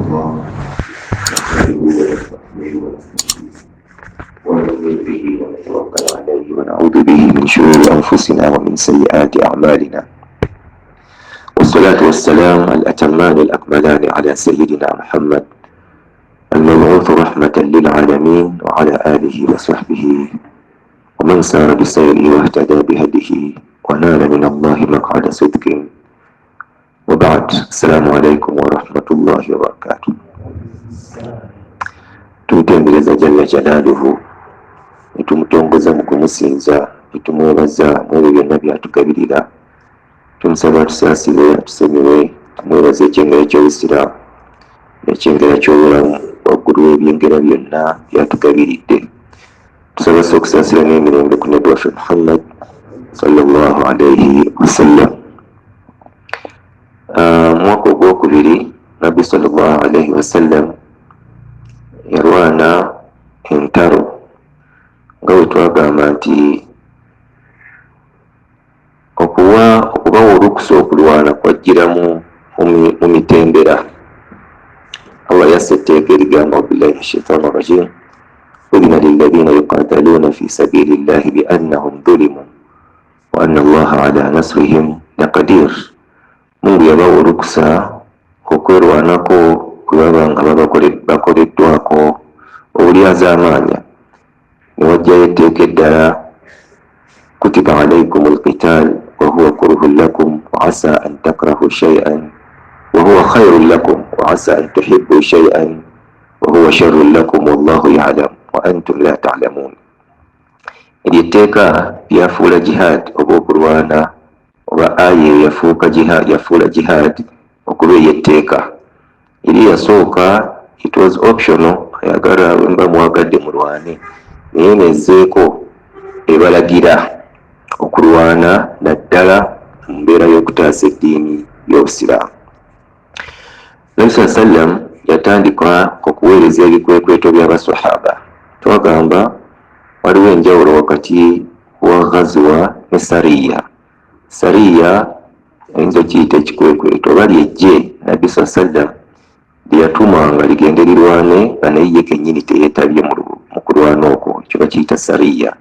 الله ونؤمن به ونتوكل عليه ونعوذ به من شرور أنفسنا ومن سيئات أعمالنا، والصلاة والسلام الأتمان الأكملان على سيدنا محمد المبعوث رحمة للعالمين وعلى آله وصحبه ومن سار بسيره واهتدى بهديه ونال من الله مقعد صدق، وبعد. السلام عليكم ورحمة الله وبركاته. Tumutendereza jalla jalaluhu, netumutongoza mu kumusinza, netumwebaza mwebyo byonna byatugabirira. Tumusaba tusaasire, atusemere, tumwebaza ekyengera ky'obusiraamu n'ekyengera ky'obulamu waggulu w'ebyengera byonna byatugabiridde. Tusaba okusaasira n'emirembe ku Nabi waffe Muhammad sallallahu alayhi wasallam. Mwaka ogwokubiri Nabbi sallallahu alayhi wasallam yarwana entalo nga bwe twagamba nti okubawa olukusa okulwana kwajjiramu mu mitendera. Allah yasse etteeka erigamba billahi minash shaitani rajim, udhina lilladhina yuqataluna fi sabilillahi biannahum dhulimu wa anna Allaha ala nasrihim laqadir. Mungu yabawa olukusa okwerwanako kwe baba nga bakoleddwako obulyazaamaanya, ne wajjayo etteeka eddala kutiba alaykum alqital wa huwa kurhun lakum wa asa an takrahu shay'an wa huwa khayrun lakum wa asa an tuhibbu shay'an wa huwa sharrun lakum wallahu ya'lam wa antum la ta'lamun. Eryo etteeka lyafuula jihad oba okulwana, oba aya yafuula jihad okuba ey'etteeka. Eri yasooka it was optional, ayagala mba mwagadde mulwane, naye nezzeeko ebalagira okulwana naddala mu mbeera y'okutaasa eddiini y'Obusiraamu. Nabi sallallahu alayhi wa sallam yatandika okuweereza ebikwekweto by'abasahaba. Twagamba waliwo enjawulo wakati wa ghazwa ne sariya. Sariya ayinza okiyita ekikwekweto oba lyejje Nabbi sallallahu alayhi wa sallam lyeyatumanga ligende lirwane nga naye ye kennyini teyeetabye mu kulwana okwo, ekyo bakiyita sariya.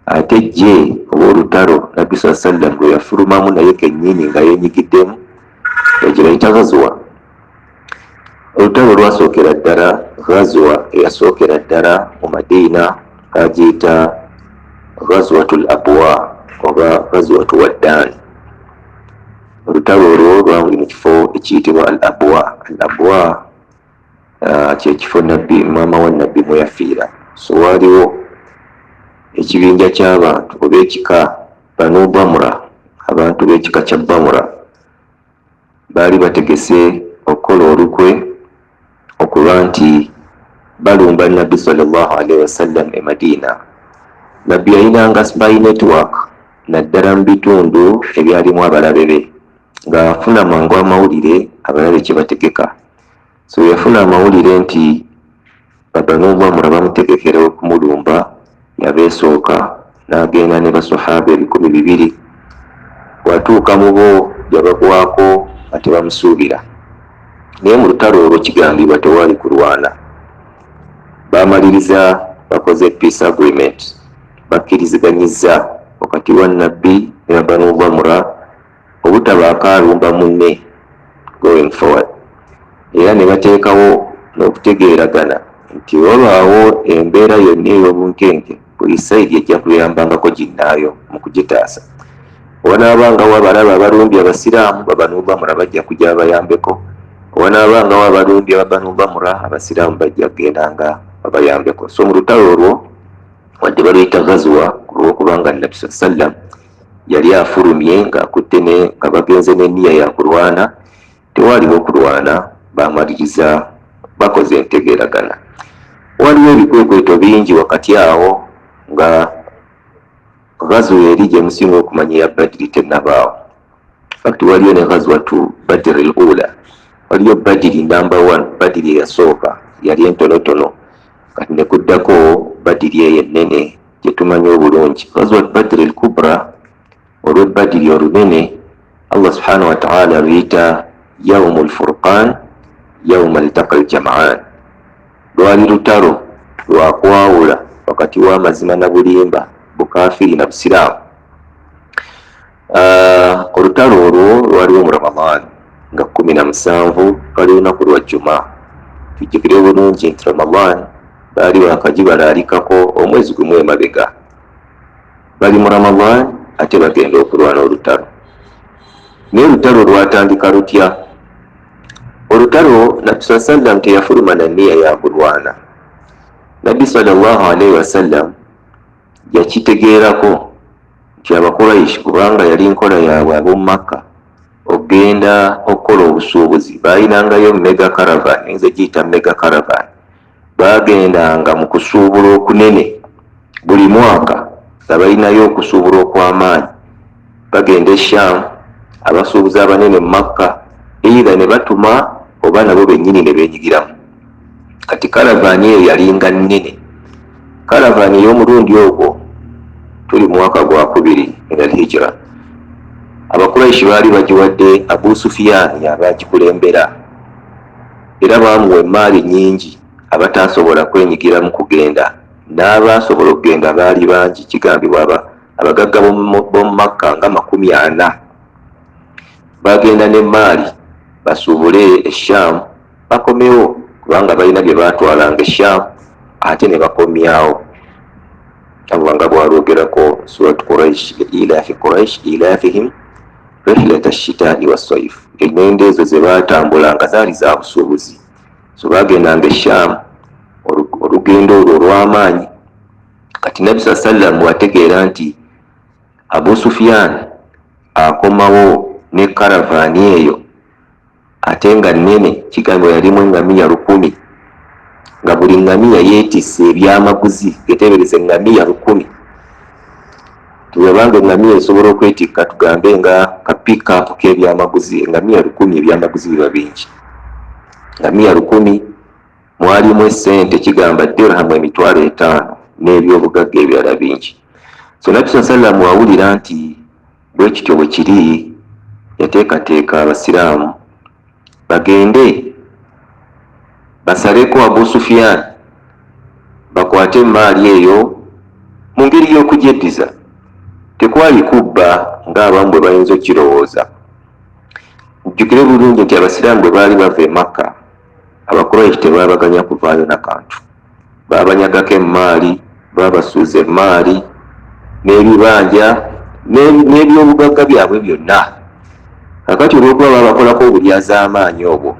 Ate ejje oba olutalo Nabbi sallallahu alayhi wa sallam lwe yafulumamu naye kennyini nga yeenyigiddemu, ekyo bayita ghazwa. Olutalo lwasookera ddala, ghazwa eyasookera ddala mu Madiina bagiyita ghazwatul abwa oba ghazwatu Waddaan. Olutalo olwo lwali mu kifo ekiyitibwa al abwa. Al abwa kyekifo nabbi maama wa nabbi mwe yafiira. So waaliwo ekibinja ky'abantu oba ekika Banu Bamura, abantu b'ekika kya Bamura baali bategese okukola olukwe okuba nti balumba Nabbi sallallahu alayhi wasallam e Madiina. Nabbi yalinanga spy network naddala mu bitundu ebyalimu abalabe be, ng'afuna mangu amawulire abalabe kye bategeka. So yafuna amawulire nti Banu Bamura bamutegekera okumulumba, yabeesooka n'agenda ne basahaba 200. Watuuka mu bo yabagwako ate bamusuubira, naye mu lutalo olwo kigambibwa tewaali kulwana. Bamaliriza bakoze peace agreement, bakkiriziganyizza wakati wa nabbi ne Banu Bamura obutabaako alumba munne going forward, era ne bateekawo n'okutegeeragana nti olwawo embeera yonna ey'obunkenke buli sayidi ejja kuyambangako ginnaayo mu kugitaasa. Wanaabangawo abalaba abalumbye abasiraamu Banu Bamura bajja kujja babayambeko, wanaabangawo abalumbye Banu Bamura abasiraamu bajja kugendanga babayambeko. So mu lutalo olwo wadde baluyita ghazwa kulwokubanga Nabbi sallallahu alayhi wa sallam yali afulumye ng'akutte nga bagenze n'enniya ya kulwana, tewaaliwo kulwana, bamaliriza bakoze entegeeragana. Waliwo ebikwekweto bingi wakati awo, nga ghazwa eri gye musinga okumanya eya Badiri tennabaawo. Fakti waliyo ne ghazwatu Badr al-ula, waliyo Badiri number 1, Badiri eyasooka yali entonotono, kati ne kuddako Badiri eyo ennene gye tumanyi obulungi. Ghazwatu Badr al-kubra olw'e Badiri olunene Allah subhanahu wa ta'ala luyita yawmul furqan yauma altaqa aljam'an, lwali lutalo lwakwawula wakati w'amazima na bulimba, bukafiri na busiraamu. Olutalo olwo lwaliwo mu Ramadan nga 17 lwali lunaku lwa Juma. Tujjukire bulungi nti Ramadan baali bakagibalalikako omwezi gumu emabega, bali mu Ramadan ate bagenda okulwana olutalo. Naye olutalo lwatandika lutya? Olutalo Nabbi sallam teyafuluma na nniya ya kulwana. Nabbi sallallahu alaihi wasallam yakitegeerako nti Abakuraishi, kubanga yali nkola yaabwe ab'omu Makka ogenda okukola obusuubuzi, baayinangayo mega caravan, nze giyita mega caravan. Bagendanga mu kusuubula okunene buli mwaka, nga balinayo okusuubula okw'amaanyi. Bagenda e Sham, abasuubuzi abanene mu Makka either ne batuma oba nabo bennyini ne beenyigiramu. Kati karavani eyo yalinga nnene. Karavani ey'omulundi ogwo tuli mwaka gwa 2 nga hijira, Abakuraishi baali bagiwadde Abu Sufyan abagikulembera, era baamuwa emaali nnyingi abatasobola kwenyigira mu kugenda. N'abaasobola okugenda baali bangi, kigambibwa abagagga b'omu Makka nga 40 bagenda n'emaali basuubule e Sham, bakomewo kubanga balina bye baatwalanga e Sham ate ne bakomyawo. Allah nga bw'alwogerako Surat Quraish, ilaafi Quraish ilaafihim rihlata ash-shitaa'i was-sayf. Engendo ezo ze baatambulanga zaali za busuubuzi, so bagendanga e Sham, olugendo olwo olw'amaanyi. Kati Nabbi sallam wategeera nti Abu Sufyan akomawo ne karavani eyo ate nga nnene, kigambibwa yalimu engamiya 1000, nga buli ngamiya yeetisse ebyamaguzi. Geteebereze engamiya 1000. Tubanga engamiya esobola okwetikka tugambe nga ka pick-up k'ebyamaguzi, engamiya 1000 ebyamaguzi biba bingi. Engamiya 1000 mwalimu essente, kigamba dirhamu 5,000 n'ebyobugagga ebirala bingi. So Nabbi sallam wawulira nti bwe kityo bwe kiri, yateekateeka Abasiraamu bagende basaleko Abu Sufyan, bakwate emaali eyo mu ngeri y'okugyeddiza. Tekwali kubba ng'abamu bwe bayinza okukirowooza. Jjukire bulungi nti Abasiraamu bwe baali bava e Makka, Abakuraishi tebaabaganya kuvaayo na kantu. Baabanyagako emaali, baabasuuza emaali n'ebibanja n'ebyobugagga byabwe byonna. Kakati olw'okuba baabakolako obulyaz'amaanyi obwo,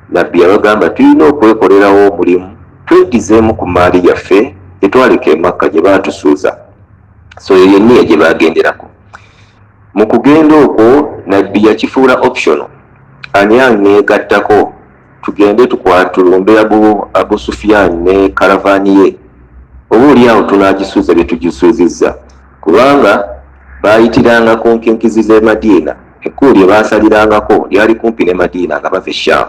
Nabbi yabagamba tulina okwekolerawo omulimu, tweddizeemu ku maali yaffe etwaleka e Makka gye baatusuuza. So eyo yenniya gye baagenderako. Mu kugenda okwo Nabbi yakifuula optional. Ani aneegattako tugende tulumbe Abu Sufyan ne karavani ye, oba oliawo tunaagisuuza bye tugisuuzizza, kubanga baayitiranga ku nkinkizi z'e Madiina. Ekkubo lye baasalirangako lyali kumpi ne Madiina nga bava e Sham,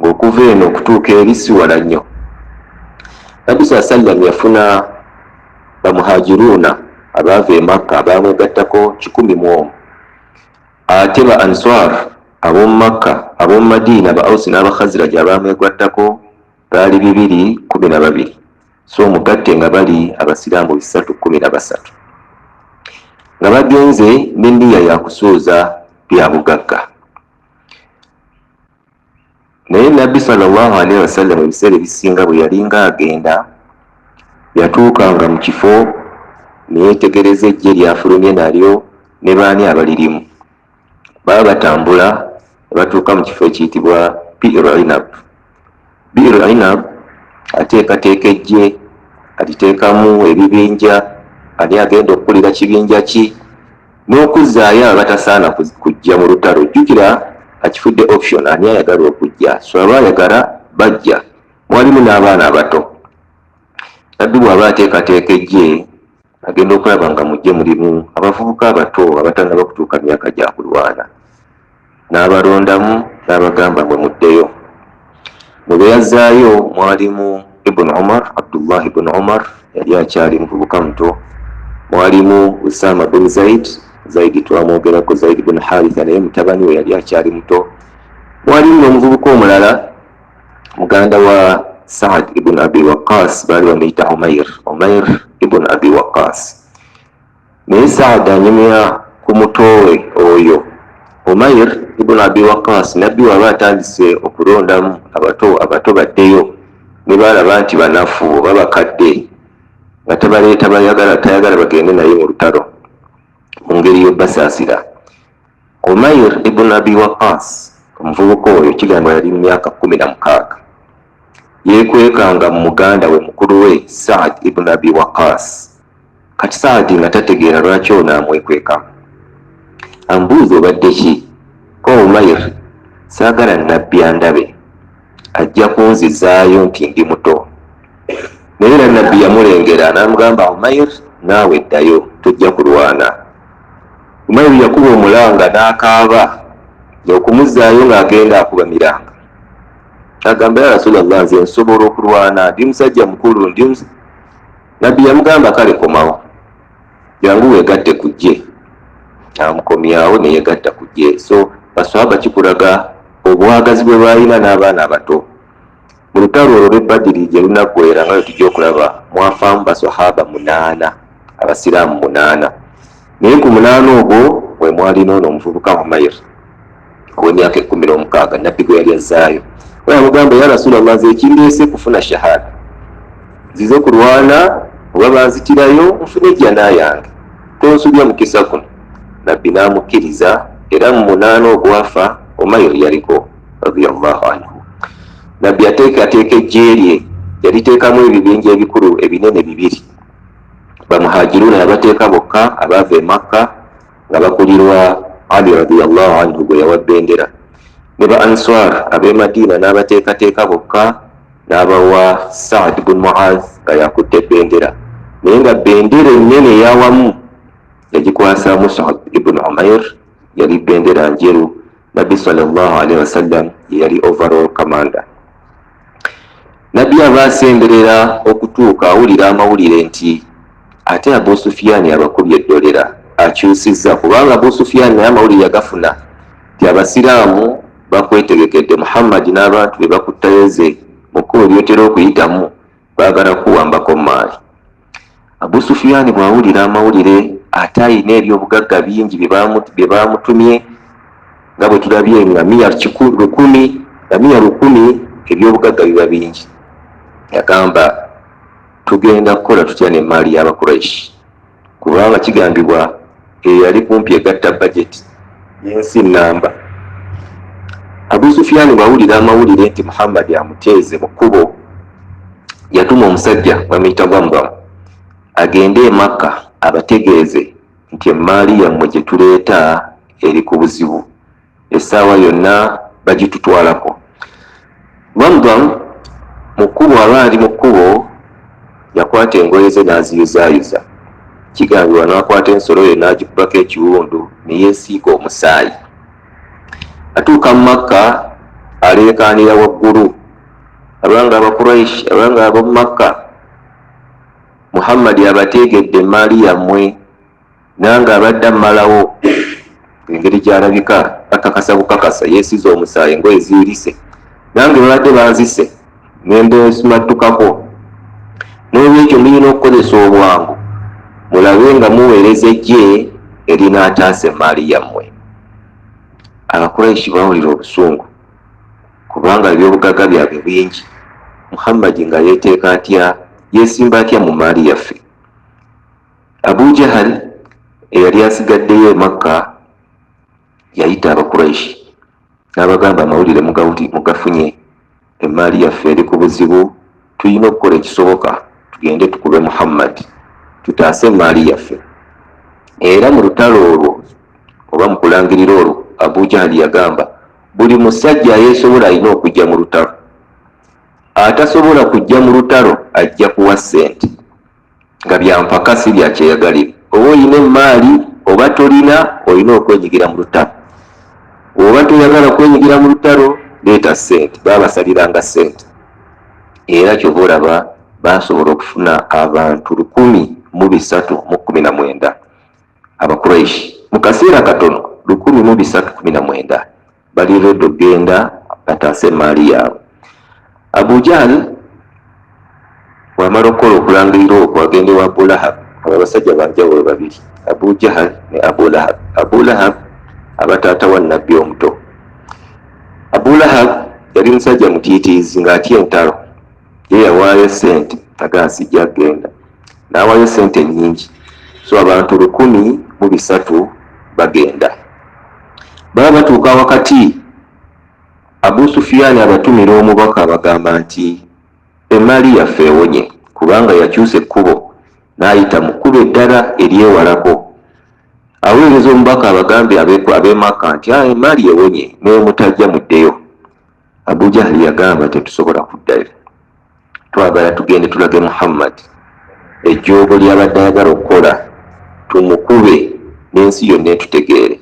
ng'okuva eno okutuuka eri si wala nnyo. Nabbi sallam yafuna bamuhajiruuna abaava e Makka abaamwegattako 101, ate ba Ansar ab'omu Makka ab'omu Madiina ba Awsi n'aba Khazraj abaamwegattako baali 212. So mugatte nga bali Abasiraamu 313 nga bagenze n'enniya ya kusuuza bya bugagga. Naye Nabbi sallallahu alaihi wasallam ebiseera ebisinga bwe yalinga agenda, yatuukanga mu kifo neyetegereza eggye lyafulumye nalyo ne baani abalirimu. Baba batambula ne batuuka mu kifo ekiyitibwa Bi'r Inab. Bi'r Inab ateekateeka eggye, aliteekamu ebibinja, ani agenda okukulira kibinja ki, n'okuzzaayo abatasaana kujja mu lutalo. Jjukira akifudde option, ani ayagala okujja, so abaayagala bajja, mwalimu n'abaana abato. Nabbi bw'aba ateekateeka eggye agenda okulaba nga mujje mulimu abavubuka abato abatannaba kutuuka myaka gya kulwana, n'abalondamu n'abagamba mwe muddeyo. Mu be yazzaayo mwalimu Ibn Umar, Abdullah ibn Umar yali akyali muvubuka muto, mwalimu Usama bin Zaid twamwogerako, Zaid bin Haritha naye mutabani we yali akyali muto, waliwo omuvubuka omulala muganda wa Saad ibn Abi Waqqas bali bamuyita Umair ibn Abi Waqqas. Naye Saad anyumya ku mutowe oyo. Umair ibn Abi Waqqas nabbi waba atandise okulondamu abato baddeyo ne balaba nti banafu oba bakadde nga tayagala bagende naye mu lutalo mu ngeri y'obbasaasira. Umair ibn Abi Waqqas omuvubuka oyo kigamba yali mu myaka 16 yeekwekanga mu muganda we mukulu we Saad ibn Abi Waqqas. Kati Saad nga tategeera lwaki ono amwekwekamu. Ambuuza obadde ki? Ko Umair, saagala nabbi andabe, ajja kunzizaayo nti ndi muto. Naye era nabbi yamulengera n'amugamba, Umair naawe ddayo tojja kulwana. Umair yakuba omulanga n'akaaba okumuzzaayo ng'agenda akuba miranga. Agamba, ya Rasulallah, nze nsobola okulwana, ndi musajja mukulu, nabbi yamugamba, kale komawo, jangu weegatte ku ggye. Amukomyawo ne yeegatta ku ggye. So baswahaba kikulaga obwagazi bwe balina n'abaana abato. Mu lutalo olwo lw'Ebadiri gye lunaggwera nga tujja okulaba mwafaamu baswahaba 8, abasiraamu 8. Naye ku 8 ogwo bwe mwalina ono omuvubuka Umair ow'emyaka 16 nabbi gwe yali azzaayo. We yamugamba, ya Rasulallah, nze ekindeese kufuna shahada, nzize kulwana oba banzitirayo nfune jjana yange, tonsubya mukisa guno. Nabbi n'amukkiriza era mu 8 ogwafa Umair yaliko radiyallahu anhu. Nabbi ateekateeka ejje lye, yaliteekamu ebibinja ebikulu ebinene 2. Bamuhajiruna yabateeka bokka, abaava e Makka nga bakulirwa Ali radiyallahu anhu gwe yawa bendera, ne ba Ansar ab'e Madina n'abateekateeka bokka, n'abawa Saad ibn Mu'adh nga yakutte bendera. Naye nga bendera ennene eyawamu yagikwasa Mus'ab ibn Umair, yali bendera njeru. Nabbi sallallahu alaihi wasallam yali overall commander. Nabbi abaasemberera okutuuka awulira amawulire nti ate Abu Sufyan abakubye eddolera, akyusizza, kubanga Abu Sufyan naye amawulire yagafuna nti abasiraamu bakwetegekedde, Muhammad n'abantu be bakuttayoze mu kkubo ly'otera okuyitamu baagala kuwambako maali. Abu Sufyan bw'awulira amawulire ate ayina ebyobugagga bingi bye baamutumye, nga bwe tulabye ngamiya 1,000 ebyobugagga biba bingi. Yagamba, tugenda kukola tutya n'emaali y'Abakuraishi, kubanga kigambibwa yali kumpi egatta budget y'ensi nnamba. Abu Sufyan bw'awulira amawulire nti Muhammad amuteeze mu kkubo, yatuma omusajja bamuyita Bwambwa agende e Makka abategeeze nti emaali yammwe gye tuleeta eri ku buzibu, essaawa yonna bagitutwalako. Bwambwa mu kkubo, aba ali mu kkubo, yakwata engoye ze n'aziyuzaayuza. Kigambibwa n'akwata ensolo ye n'agikubako ekiwundu ne yeesiiga omusaayi. Atuuka mu Makka aleekaanira waggulu, abanga Abakuraishi, abanga ab'omu Makka, Muhammad abateegedde emaali yammwe, nange abadde ammalawo. Engeri gy'alabika akakasa bukakasa, yeesize omusaayi, engoye ziirise, nange babadde banzise nembesimattukako. N'olwekyo mulina okukozesa obwangu mulabe nga muweereza ejje erinaataasa emaali yammwe. Abakuraishi bawulira obusungu kubanga ebyobugagga byabwe bingi. Muhammad nga yeeteeka atya, yeesimba atya mu maali yaffe? Abu Jahal eyali asigaddeyo e Makka yayita Abakuraishi n'abagamba, amawulire mugafunye, emaali yaffe eri ku buzibu, tulina okukola ekisoboka tugende tukube Muhammad tutaase emaali yaffe. Era mu lutalo olwo oba mu kulangirira olwo, Abu Jahal yagamba, buli musajja yeesobola alina okujja mu lutalo, atasobola kujja mu lutalo ajja kuwa ssente, nga byampaka si bya kyeyagalire. Oba olina emaali oba tolina, olina okwenyigira mu lutalo. Oba toyagala kwenyigira mu lutalo, leeta ssente, baabasaliranga ssente. Era kyova olaba basobola okufuna abantu 1,319 Abakuraishi mu kaseera katono, 1,319. bali redo genda bataase maali yaabwe. Abu Jahl wamala okukola okulangirira okwo agende wa Abu Lahab. Abasajja banjawulo babiri, Abu Jahl ne Abu Lahab. Abu Lahab abataata wa nabbi omuto. Abu Lahab yali musajja mutiitiizi ng'atya entalo, ye yawaayo sente agaa sijja agenda, n'awaayo sente nnyingi, so abantu 1,300 bagenda. Baba batuuka wakati, Abu Sufyan abatumira omubaka abagamba nti emaali yaffe ewonye kubanga yakyusa ekkubo n'ayita mu kkubo eddala eryewalako. Aweereza omubaka abagambe ab'e Makka nti emaali ewonye naye mutajja muddeyo. Abu Jahl yagamba tetusobola kuddayo, twagala tugende tulage Muhammad ejjoogo ly'abadde ayagala okukola tumukube n'ensi yonna etutegeere.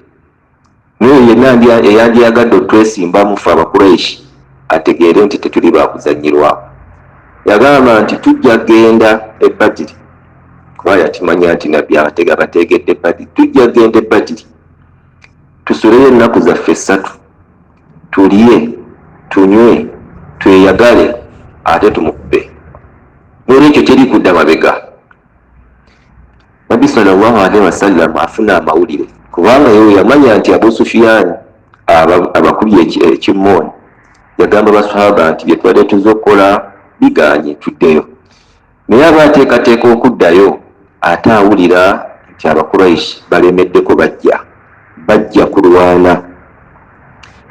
Naye yenna eyandyagadde otwesimbamu ffe Abakuraishi ategeere nti tetuli baakuzanyirwako. Yagamba nti tujja genda e Badiri, kuba yatimanya nti nabbi abategedde Badiri. Tujja genda e Badiri tusuleyo ennaku zaffe 3, tulye tunywe tweyagale ate tumukube. N'olwekyo teri kudda mabega. Nabbi sallallahu alaihi wasallam afuna amawulire kubanga yewe yamanya nti Abu Sufyan abakubye ekimmooni. Yagamba basahaba nti bye tubadde tuzokola biganye tuddeyo. Naye aba ateekateeka okuddayo ate awulira nti Abakuraishi balemeddeko bajja kulwana.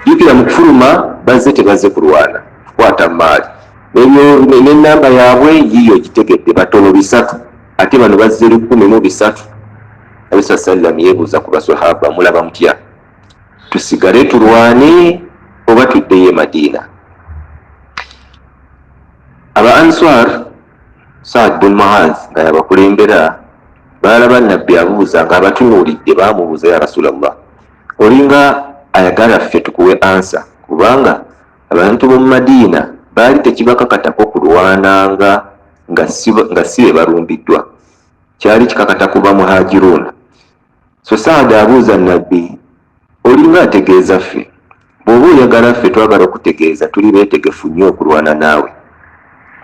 Jjukira mu kufuluma bazze tebaze kulwana, kukwata maali. N'ennamba yaabwe yiyo gitegedde batono 300, ate bano bazze 1,300. Nabi sallam yeebuuza ku basahaba, mulaba mutya? Tusigale tulwane oba tuddeyo e Madiina? Aba Ansar, Saad bin Muaz nga yabakulembera, balaba nabbi abuuza nga abatunuulidde baamubuuza, ya Rasulallah, olinga ayagala ffe tukuwe ansa, kubanga abantu b'omu Madiina baali tekibakakatako kulwananga nga si be balumbiddwa, kyali kikakata kuba muhajiruuna. So Saad abuuza nabbi, olinga ategeeza ffe, bw'oba oyagala ffe twagala okutegeeza tuli beetegefu nnyo okulwana naawe,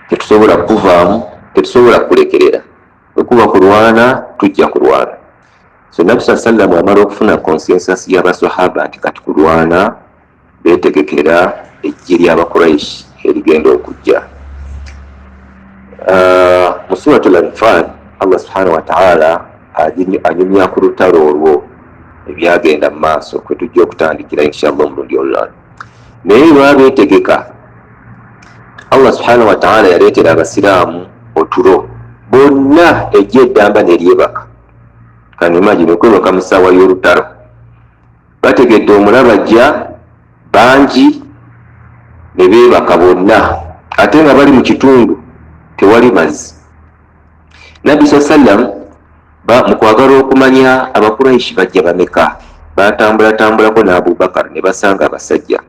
tetusobola kuvaamu, tetusobola kulekerera, okuba kulwana tujja kulwana. So Nabbi sallam amala okufuna consensus y'abasahaba nti kati kulwana beetegekera ejje ly'Abakuraishi erigenda okujja. Mu suratul Anfal Allah subhanahu wa ta'ala anyumya ku lutalo olwo ebyagenda mu maaso kwe tujja okutandikira inshallah omulundi olulala. Naye lwabeetegeka, Allah subhanahu wa ta'ala yaleetera abasiraamu otulo bonna ejje eddamba ne lyebaka. Kani imagine okwebaka mu ssaawa y'olutalo, bategedde omulaba ajja bangi ne beebaka bonna, ate nga bali mu kitundu tewali mazzi. Nabbi sallam mu kwagala okumanya Abakuraishi bajja bameka, batambulatambulako n'Abubakar ne basanga abasajja.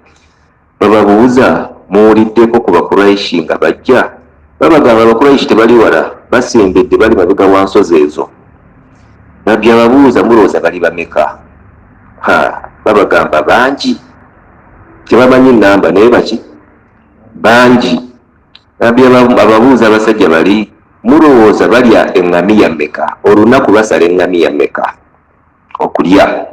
Bababuuza, muwuliddeko ku Bakuraishi nga bajja? Babagamba Abakuraishi tebali wala, basembedde bali mabega wa nsozi ezo. Nabbi ababuuza, mulowooza bali bameka? Babagamba bangi, tebamanyi nnamba naye baki bangi. Nabbi ababuuza abasajja bali, mulowooza balya eŋŋamiya mmeka? Olunaku basala eŋŋamiya mmeka okulya?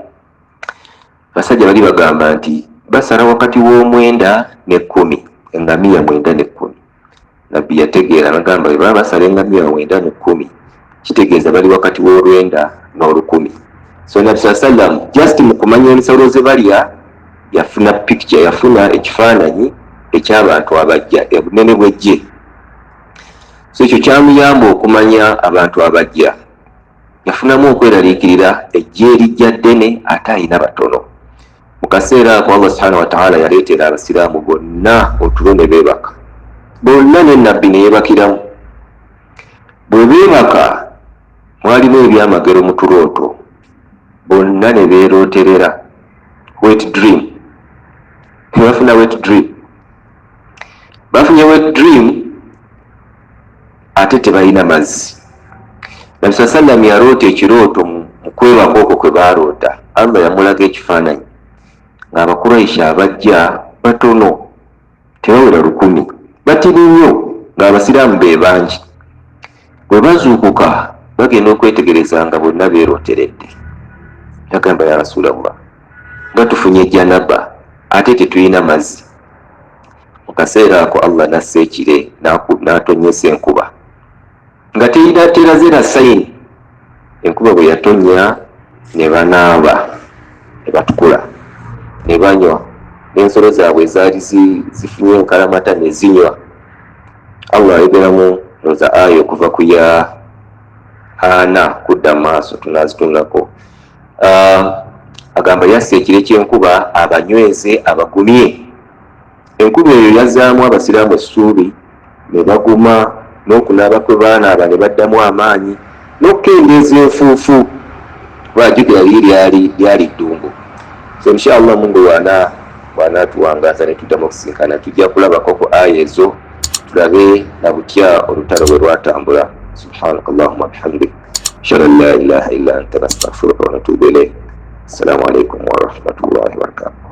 Basajja bali bagamba nti basala wakati w'omwenda ne 10, eŋŋamiya 9 ne 10. Nabbi yategeera bagamba bwe baba basala eŋŋamiya 9 ne 10, kitegeeza bali wakati w'olwenda n'olu10. So Nabbi sallam just mu kumanya ensalo ze balya yafuna picture, yafuna ekifaananyi eky'abantu abajja, obunene bw'ejje. So ekyo kyamuyamba okumanya abantu abajja. Yafunamu okweraliikirira ejje erijja ddene ate ayina batono. Mu kaseera ako Allah subhanahu wa ta'ala yaleetera abasiraamu bonna otulo ne beebaka, bonna ne nabbi ne yeebakiramu. Bwe beebaka mwalimu ebyamagero mu tulooto, bonna ne beerooterera wet dream. Bafuna wet dream, bafunye wet dream ate tebalina mazzi. Nabbi sallam yaloota ekirooto mu kwebaka okwo kwe baaloota, Allah yamulaga ekifaananyi ng'Abakuraishi abajja batono tebawera 1,000 batini nnyo ng'Abasiraamu be bangi. Bwe bazuukuka bagenda okwetegereza nga bonna beeroteredde. Yagamba ya Rasulallah, nga tufunye janaba ate tetulina mazzi. Mu kaseera ako Allah nassa ekire n'atonnyesa enkuba nga teraze na sayini. Enkuba bwe yatonnya ne banaaba ne batukula ne banywa, n'ensolo zaabwe ezaali zifunye enkalamata ne zinywa. Allah ayogeramu noza aya okuva ku ya 4 kudda maaso tunazitunulako. Agamba yassa ekire ky'enkuba abanyweze abagumye. Enkuba eyo yazaamu Abasiraamu essuubi ne baguma, n'okunaaba kwe baanaaba ne baddamu amaanyi, n'okukendeeza enfuufu bajjukira lyali ddungu. So inshallah Mungu wanaatuwangaza ne tuddamu okusinkana, tujja kulabako ku aya ezo tulabe na butya olutalo bwe lwatambula. Subhanaka Allahumma bihamdik, ashhadu an la ilaha illa anta nastaghfiruka wa natubu ilayk. Assalamu alaikum wa rahmatullahi wa barakatuh.